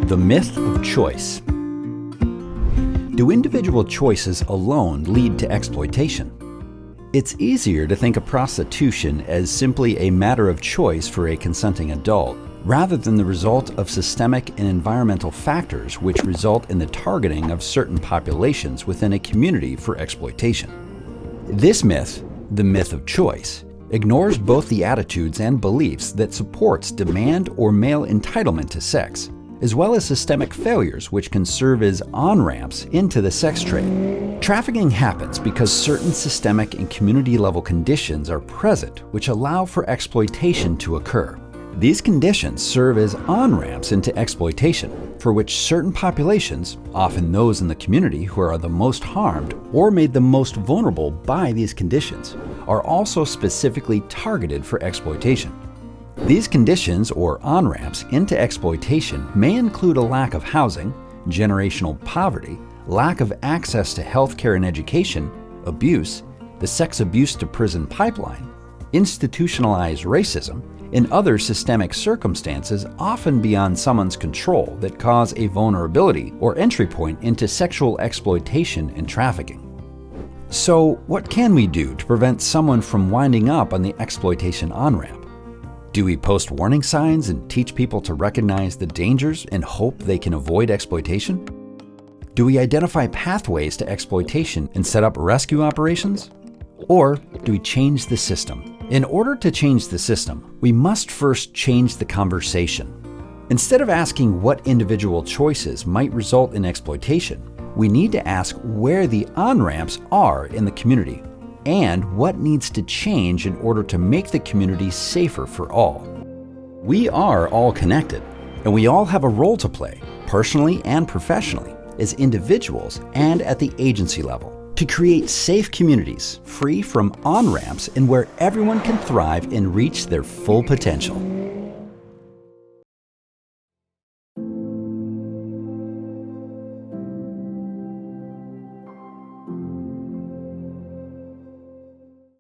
The myth of choice. Do individual choices alone lead to exploitation? It's easier to think of prostitution as simply a matter of choice for a consenting adult, rather than the result of systemic and environmental factors which result in the targeting of certain populations within a community for exploitation. This myth, the myth of choice, ignores both the attitudes and beliefs that supports demand or male entitlement to sex, as well as systemic failures which can serve as on-ramps into the sex trade. Trafficking happens because certain systemic and community-level conditions are present which allow for exploitation to occur. These conditions serve as on-ramps into exploitation, for which certain populations, often those in the community who are the most harmed or made the most vulnerable by these conditions, are also specifically targeted for exploitation. These conditions, or on-ramps into exploitation, may include a lack of housing, generational poverty, lack of access to healthcare and education, abuse, the sex abuse to prison pipeline, institutionalized racism, and other systemic circumstances often beyond someone's control that cause a vulnerability or entry point into sexual exploitation and trafficking. So, what can we do to prevent someone from winding up on the exploitation on-ramp? Do we post warning signs and teach people to recognize the dangers and hope they can avoid exploitation? Do we identify pathways to exploitation and set up rescue operations? Or do we change the system? In order to change the system, we must first change the conversation. Instead of asking what individual choices might result in exploitation, we need to ask where the on-ramps are in the community and what needs to change in order to make the community safer for all. We are all connected, and we all have a role to play, personally and professionally, as individuals and at the agency level, to create safe communities free from on-ramps and where everyone can thrive and reach their full potential.